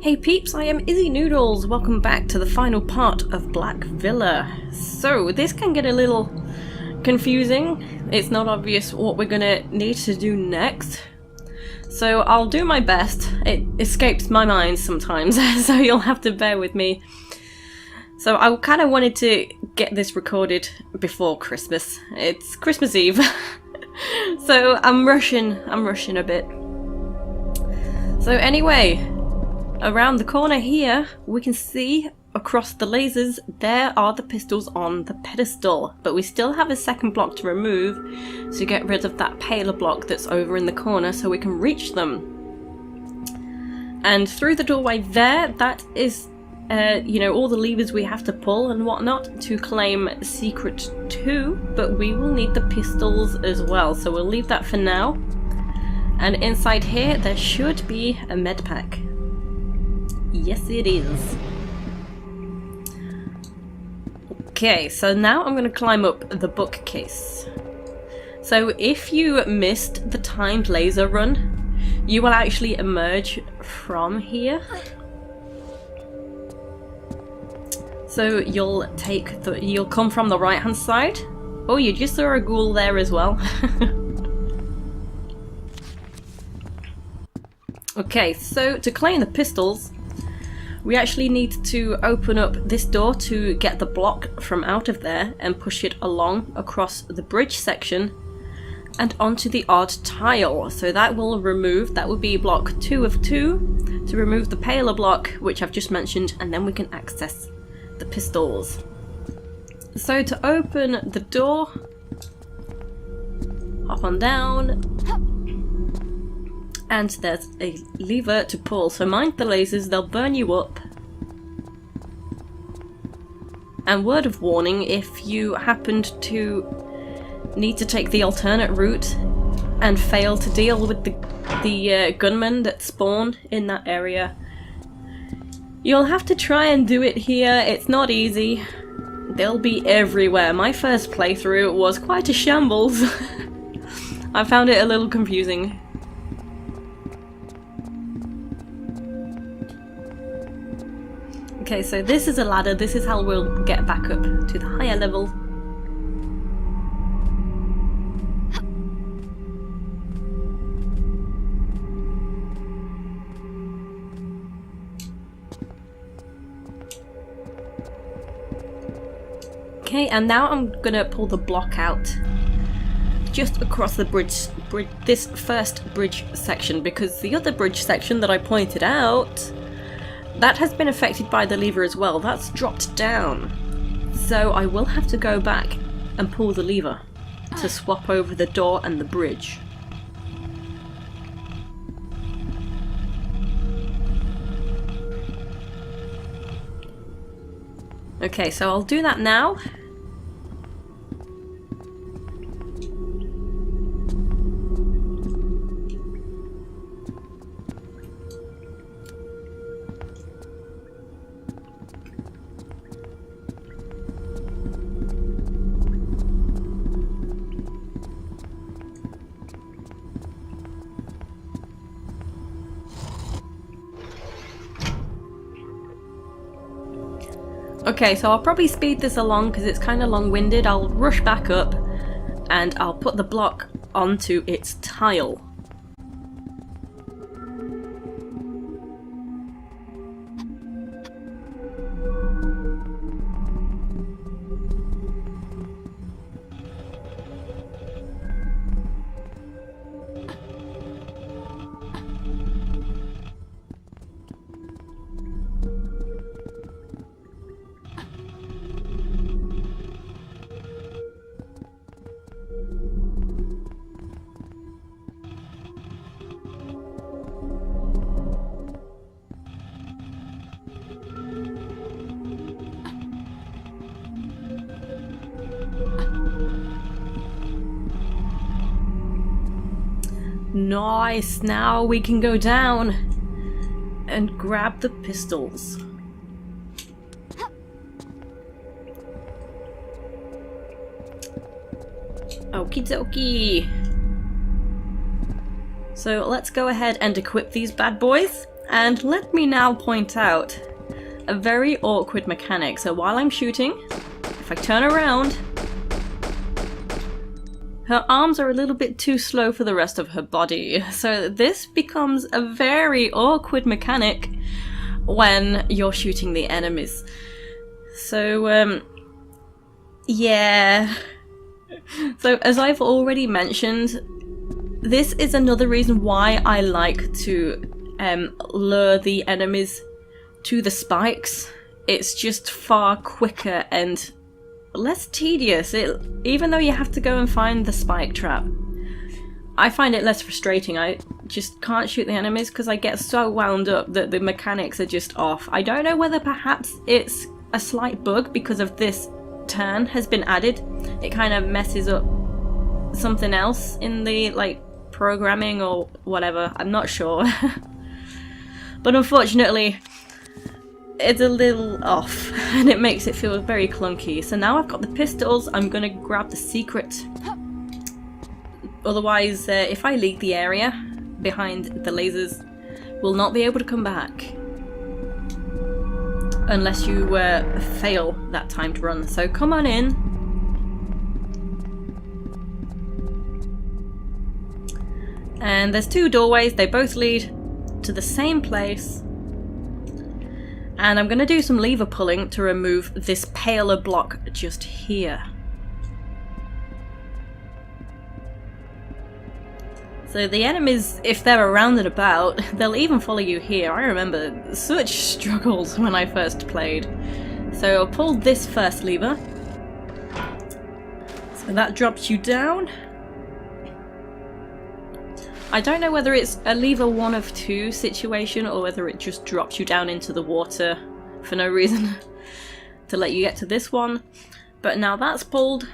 Hey peeps, I am Izzy Noodles. Welcome back to the final part of Black Villa. So this can get a little confusing. It's not obvious what we're gonna need to do next. So I'll do my best. It escapes my mind sometimes, so you'll have to bear with me. So I kind of wanted to get this recorded before Christmas. It's Christmas Eve. So I'm rushing a bit. So anyway, around the corner here, we can see across the lasers, there are the pistols on the pedestal, but we still have a second block to remove to get rid of that paler block that's over in the corner so we can reach them. And through the doorway there, that is, you know, all the levers we have to pull and whatnot to claim secret 2, but we will need the pistols as well, so we'll leave that for now. And inside here, there should be a medpack. Yes, it is. Okay, so now I'm going to climb up the bookcase. So if you missed the timed laser run, you will actually emerge from here. So you'll come from the right hand side. Oh, you just saw a ghoul there as well. Okay, so to claim the pistols, we actually need to open up this door to get the block from out of there and push it along across the bridge section and onto the odd tile. So that will be block 2 of 2 to remove the paler block, which I've just mentioned, and then we can access the pistols. So to open the door, hop on down, and there's a lever to pull, so mind the lasers, they'll burn you up. And word of warning, if you happened to need to take the alternate route and fail to deal with the gunmen that spawned in that area, you'll have to try and do it here. It's not easy. They'll be everywhere. My first playthrough was quite a shambles. I found it a little confusing. Okay, so this is a ladder, this is how we'll get back up to the higher level. Okay, and now I'm gonna pull the block out just across the bridge, this first bridge section, because the other bridge section that I pointed out, that has been affected by the lever as well. That's dropped down. So I will have to go back and pull the lever to swap over the door and the bridge. Okay, so I'll do that now. Okay, so I'll probably speed this along because it's kind of long-winded. I'll rush back up and I'll put the block onto its tile. Nice, now we can go down and grab the pistols. Okie dokie. So let's go ahead and equip these bad boys. And let me now point out a very awkward mechanic. So while I'm shooting, if I turn around, her arms are a little bit too slow for the rest of her body. So this becomes a very awkward mechanic when you're shooting the enemies. So, yeah. So as I've already mentioned, this is another reason why I like to lure the enemies to the spikes. It's just far quicker and less tedious. Even though you have to go and find the spike trap, I find it less frustrating. I just can't shoot the enemies because I get so wound up that the mechanics are just off. I don't know whether perhaps it's a slight bug because of this turn has been added. It kind of messes up something else in the like programming or whatever. I'm not sure. But unfortunately it's a little off and it makes it feel very clunky. So now I've got the pistols, I'm gonna grab the secret. Otherwise, if I leave the area behind the lasers, we'll not be able to come back. Unless you fail that timed run. So come on in. And there's two doorways, they both lead to the same place. And I'm going to do some lever pulling to remove this paler block just here. So the enemies, if they're around and about, they'll even follow you here. I remember such struggles when I first played. So I'll pull this first lever. So that drops you down. I don't know whether it's a lever 1 of 2 situation or whether it just drops you down into the water for no reason to let you get to this one. But now that's pulled,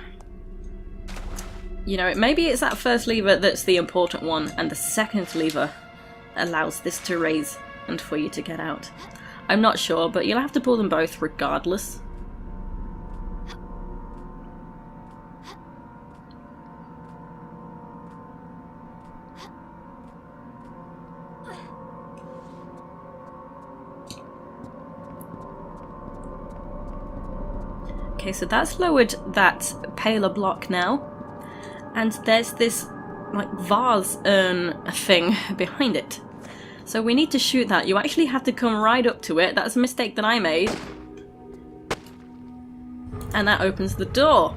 you know, maybe it's that first lever that's the important one and the second lever allows this to raise and for you to get out. I'm not sure, but you'll have to pull them both regardless. Okay, so that's lowered that paler block now. And there's this like vase urn thing behind it. So we need to shoot that. You actually have to come right up to it. That's a mistake that I made. And that opens the door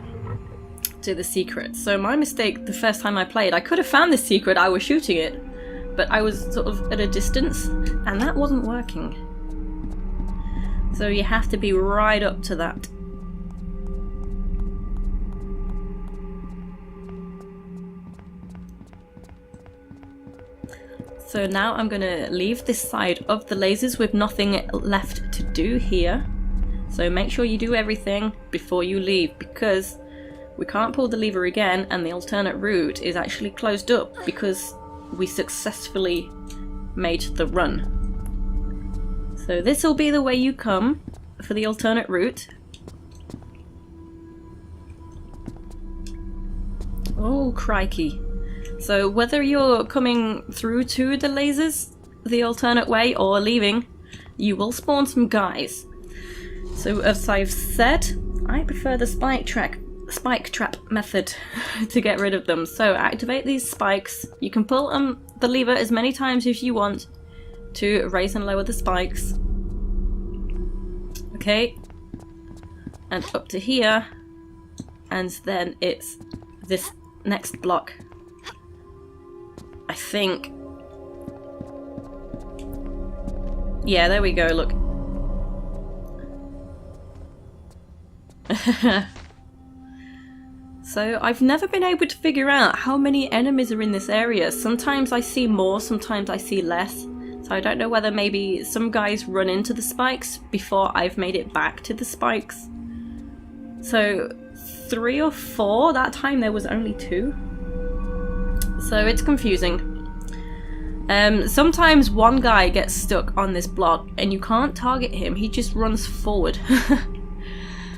to the secret. So my mistake the first time I played, I could have found this secret, I was shooting it. But I was sort of at a distance and that wasn't working. So you have to be right up to that. So now I'm going to leave this side of the lasers with nothing left to do here. So make sure you do everything before you leave, because we can't pull the lever again and the alternate route is actually closed up because we successfully made the run. So this will be the way you come for the alternate route. Oh, crikey. So whether you're coming through to the lasers the alternate way or leaving, you will spawn some guys. So as I've said, I prefer the spike trap method to get rid of them. So activate these spikes. You can pull the lever as many times as you want to raise and lower the spikes. Okay, and up to here, and then it's this next block. I think. Yeah, there we go, look. So I've never been able to figure out how many enemies are in this area. Sometimes I see more, sometimes I see less. So I don't know whether maybe some guys run into the spikes before I've made it back to the spikes. So 3 or 4, that time there was only 2. So it's confusing. Sometimes one guy gets stuck on this block and you can't target him, he just runs forward.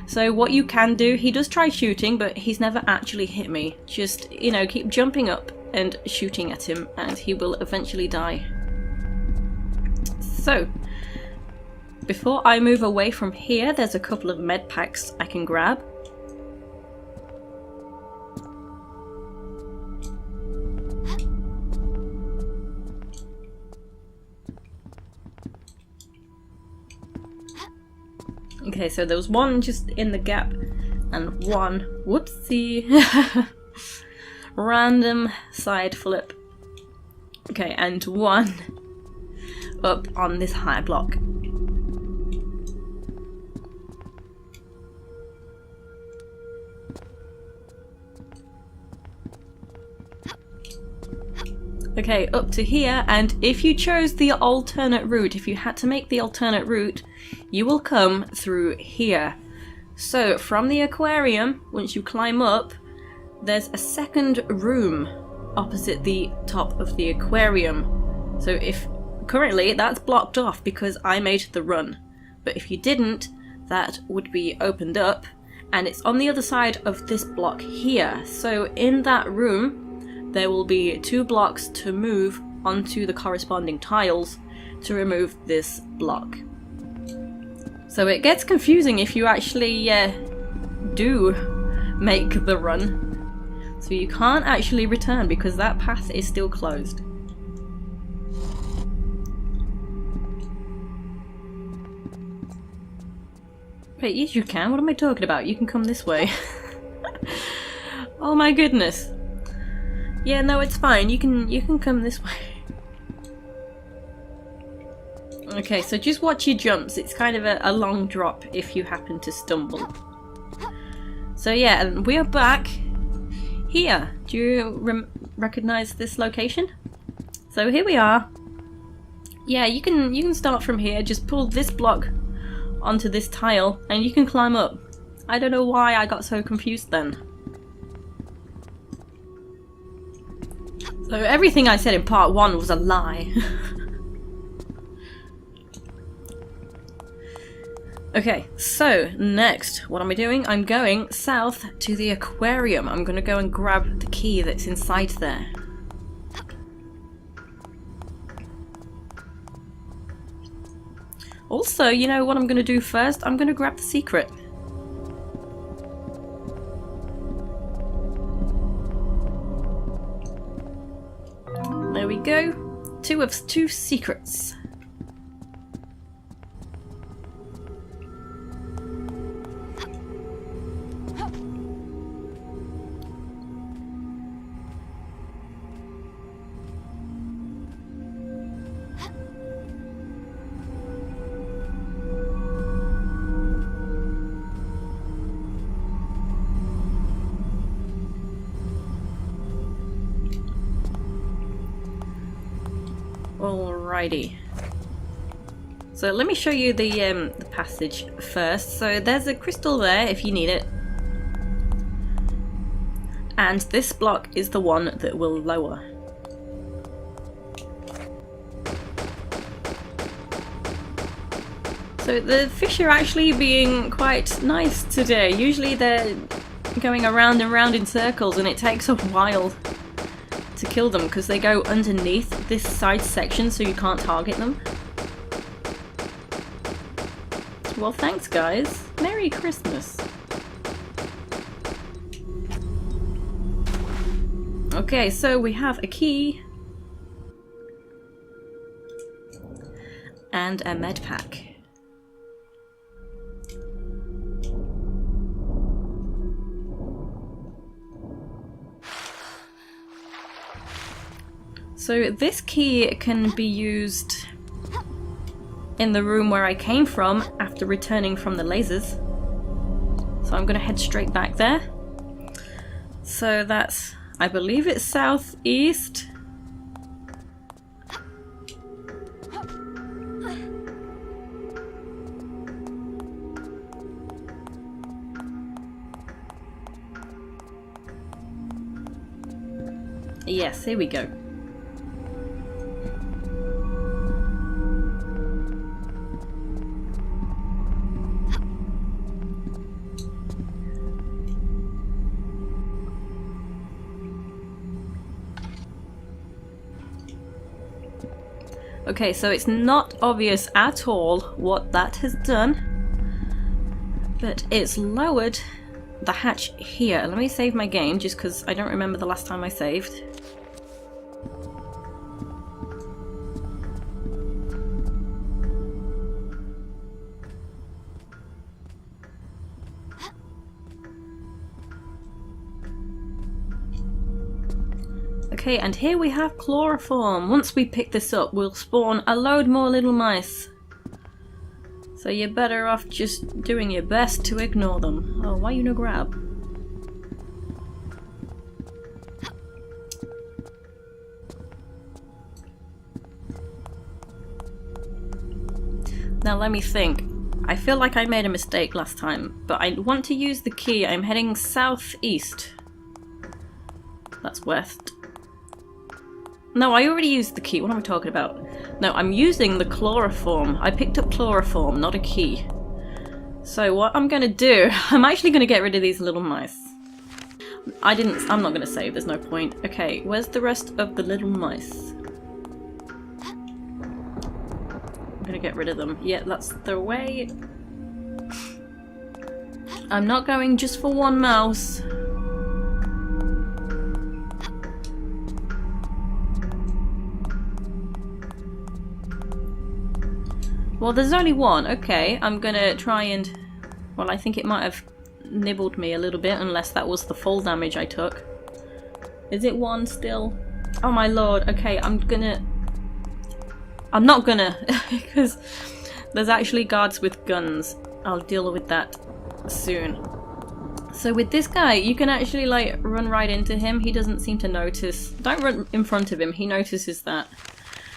So what you can do, he does try shooting, but he's never actually hit me. Just, you know, keep jumping up and shooting at him and he will eventually die. So, before I move away from here, there's a couple of med packs I can grab. Okay, so there was one just in the gap and one, whoopsie, random side flip. Okay, and one up on this high block. Okay, up to here, and if you chose the alternate route, if you had to make the alternate route, you will come through here. So from the aquarium, once you climb up, there's a second room opposite the top of the aquarium. So if currently that's blocked off because I made the run, but if you didn't, that would be opened up, and it's on the other side of this block here. So in that room there will be 2 blocks to move onto the corresponding tiles to remove this block. So it gets confusing if you actually do make the run. So you can't actually return because that path is still closed. Wait, yes you can? What am I talking about? You can come this way. Oh my goodness. Yeah, no, it's fine. You can come this way. Okay, so just watch your jumps. It's kind of a long drop if you happen to stumble. So yeah, and we are back here. Do you recognize this location? So here we are. Yeah, you can start from here. Just pull this block onto this tile and you can climb up. I don't know why I got so confused then. So everything I said in part 1 was a lie. Okay, so next, what am I doing? I'm going south to the aquarium. I'm gonna go and grab the key that's inside there. Also, you know what I'm gonna do first? I'm gonna grab the secret. There we go. 2 of 2 secrets. Alrighty. So let me show you the passage first. So there's a crystal there if you need it. And this block is the one that will lower. So the fish are actually being quite nice today. Usually they're going around and round in circles and it takes a while to kill them because they go underneath this side section so you can't target them. Well, thanks guys. Merry Christmas. Okay, so we have a key and a med pack. So this key can be used in the room where I came from after returning from the lasers. So I'm gonna head straight back there. So that's, I believe it's southeast. Yes, here we go. Okay, so it's not obvious at all what that has done, but it's lowered the hatch here. Let me save my game just because I don't remember the last time I saved. Okay, and here we have Chloroform. Once we pick this up, we'll spawn a load more little mice. So you're better off just doing your best to ignore them. Oh, why you no grab? Now let me think. I feel like I made a mistake last time, but I want to use the key. I'm heading southeast. That's west. No, I already used the key. What am I talking about? No, I'm using the Chloroform. I picked up Chloroform, not a key. So what I'm gonna do, I'm actually gonna get rid of these little mice. I'm not gonna save, there's no point. Okay, where's the rest of the little mice? I'm gonna get rid of them. Yeah, that's the way. I'm not going just for one mouse. Well, there's only one. Okay, I'm gonna try and... Well, I think it might have nibbled me a little bit, unless that was the full damage I took. Is it one still? Oh my lord. Okay, I'm not gonna, because there's actually guards with guns. I'll deal with that soon. So with this guy, you can actually, like, run right into him. He doesn't seem to notice. Don't run in front of him. He notices that.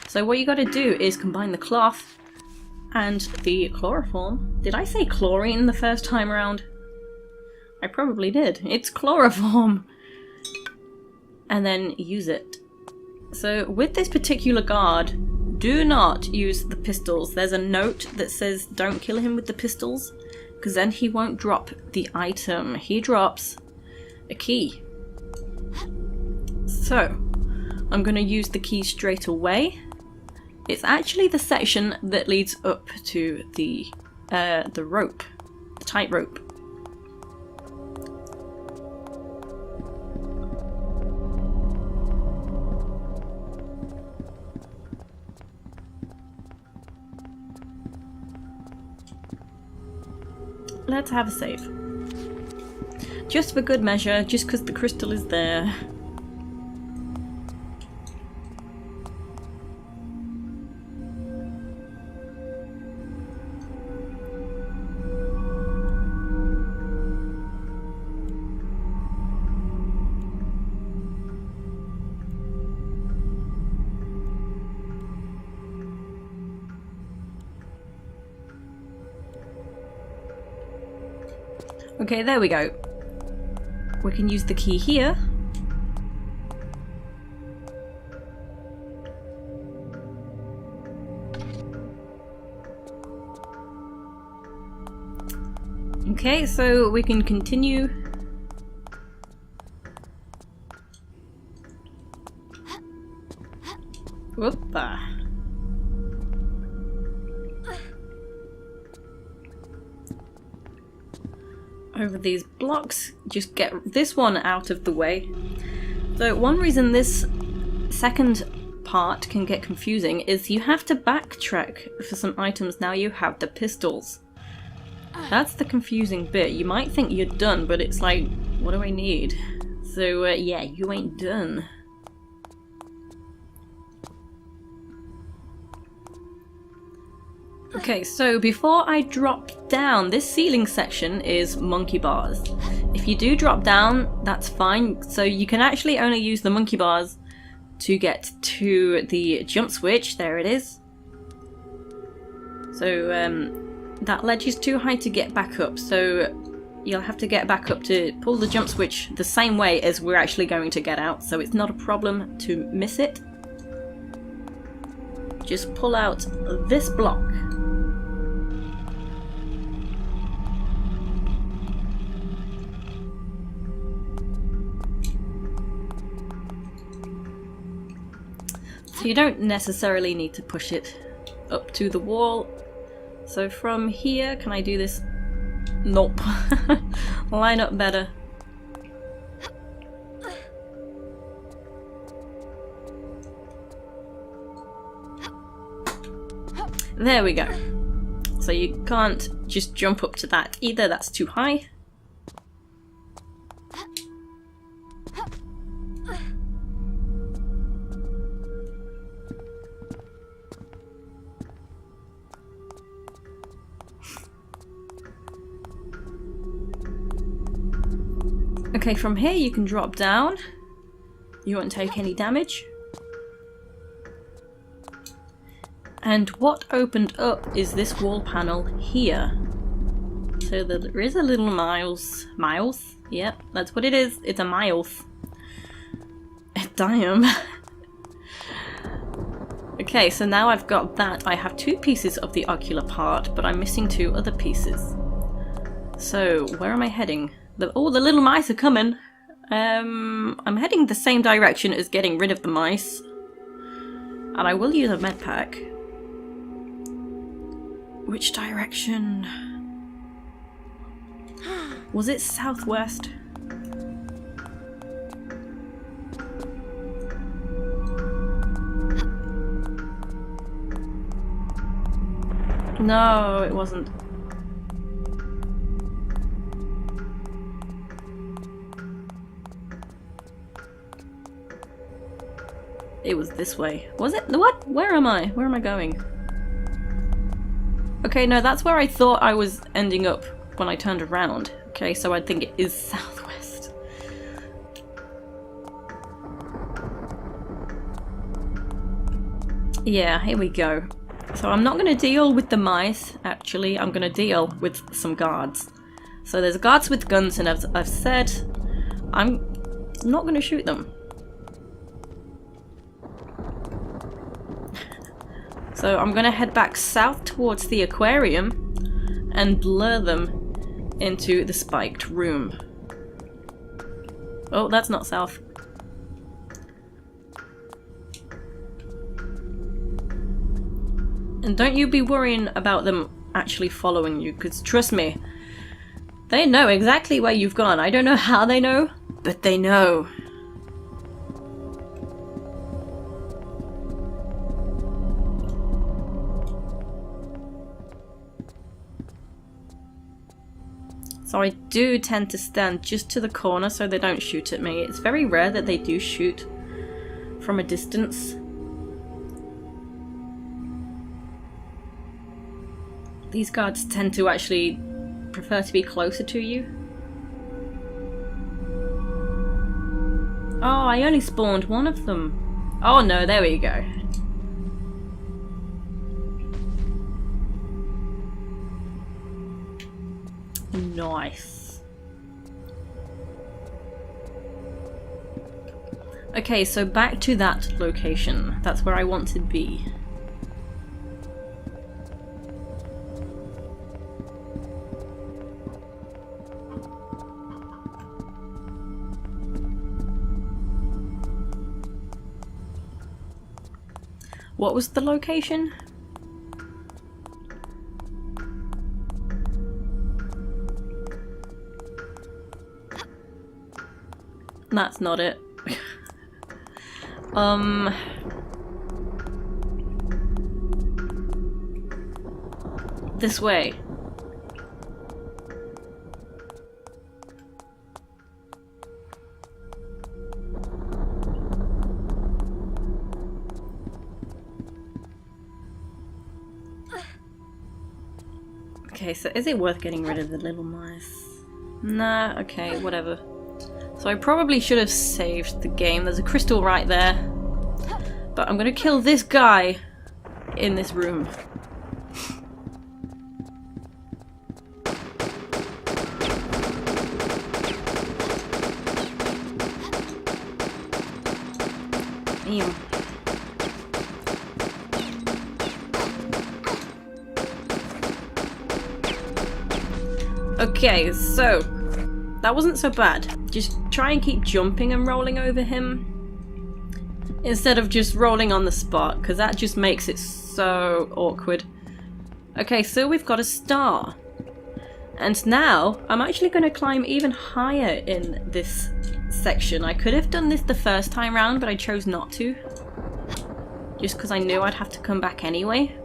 So what you gotta do is combine the cloth and the chloroform. Did I say chlorine the first time around? I probably did. It's chloroform. And then use it. So with this particular guard, do not use the pistols. There's a note that says don't kill him with the pistols, because then he won't drop the item. He drops a key. So I'm going to use the key straight away. It's actually the section that leads up to the rope, the tightrope. Let's have a save. Just for good measure, just because the crystal is there. Okay, there we go. We can use the key here. Okay, so we can continue. Whoopa. Over these blocks, just get this one out of the way. So one reason this second part can get confusing is you have to backtrack for some items now you have the pistols. That's the confusing bit. You might think you're done, but it's like, what do I need? So yeah, you ain't done. Okay, so before I drop down, this ceiling section is monkey bars. If you do drop down, that's fine. So you can actually only use the monkey bars to get to the jump switch. There it is. So that ledge is too high to get back up. So you'll have to get back up to pull the jump switch the same way as we're actually going to get out. So it's not a problem to miss it. Just pull out this block. So you don't necessarily need to push it up to the wall. So from here, can I do this? Nope. Line up better. There we go. So you can't just jump up to that either, that's too high. Okay, from here you can drop down. You won't take any damage. And what opened up is this wall panel here. So there is a little mouse. Mouse? Yep, that's what it is. It's a mouse. Damn. Okay, so now I've got that. I have 2 pieces of the ocular part, but I'm missing 2 other pieces. So, where am I heading? Oh, the little mice are coming. I'm heading the same direction as getting rid of the mice. And I will use a medpack. Which direction? Was it southwest? No, it wasn't. It was this way. Was it? What? Where am I? Where am I going? Okay, no, that's where I thought I was ending up when I turned around. Okay, so I think it is southwest. Yeah, here we go. So I'm not going to deal with the mice, actually. I'm going to deal with some guards. So there's guards with guns, and as I've said, I'm not going to shoot them. So I'm going to head back south towards the aquarium and lure them into the spiked room. Oh, that's not south. And don't you be worrying about them actually following you, because trust me, they know exactly where you've gone. I don't know how they know, but they know. So I do tend to stand just to the corner so they don't shoot at me. It's very rare that they do shoot from a distance. These guards tend to actually prefer to be closer to you. Oh, I only spawned one of them. Oh no, there we go. Nice. Okay, so back to that location. That's where I want to be. What was the location? That's not it. This way. Okay, so is it worth getting rid of the little mice? Nah, okay, whatever. So I probably should have saved the game. There's a crystal right there. But I'm gonna kill this guy in this room. Damn. Okay, so that wasn't so bad. Just try and keep jumping and rolling over him. instead of just rolling on the spot, because that just makes it so awkward. Okay, so we've got a star. And now I'm actually going to climb even higher in this section. I could have done this the first time round, but I chose not to. Just because I knew I'd have to come back anyway.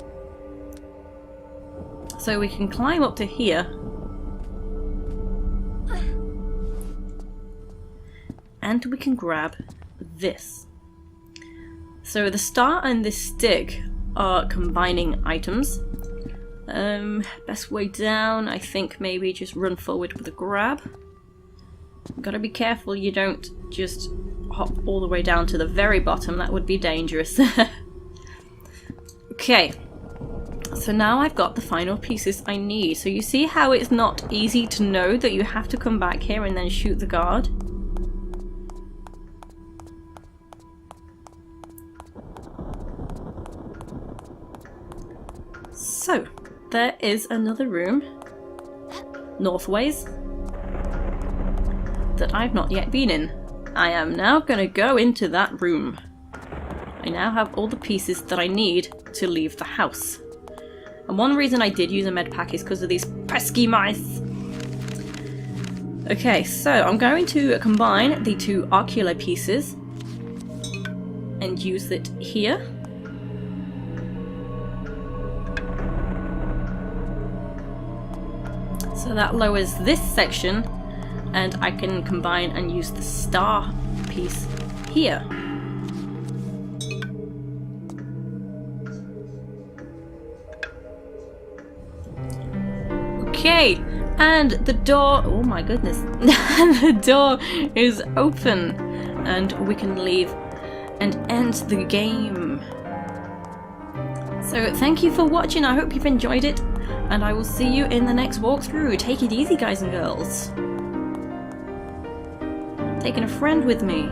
So we can climb up to here. And we can grab this. So the star and this stick are combining items. Best way down, I think maybe just run forward with a grab. Gotta be careful you don't just hop all the way down to the very bottom, that would be dangerous. Okay, so now I've got the final pieces I need. So you see how it's not easy to know that you have to come back here and then shoot the guard? So, there is another room, northways, that I've not yet been in. I am now going to go into that room. I now have all the pieces that I need to leave the house. And one reason I did use a med pack is because of these pesky mice. Okay, so I'm going to combine the two ocular pieces and use it here. So that lowers this section, and I can combine and use the star piece here. Okay, and the door, oh my goodness, the door is open, and we can leave and end the game. So thank you for watching, I hope you've enjoyed it. And I will see you in the next walkthrough. Take it easy, guys and girls. Taking a friend with me.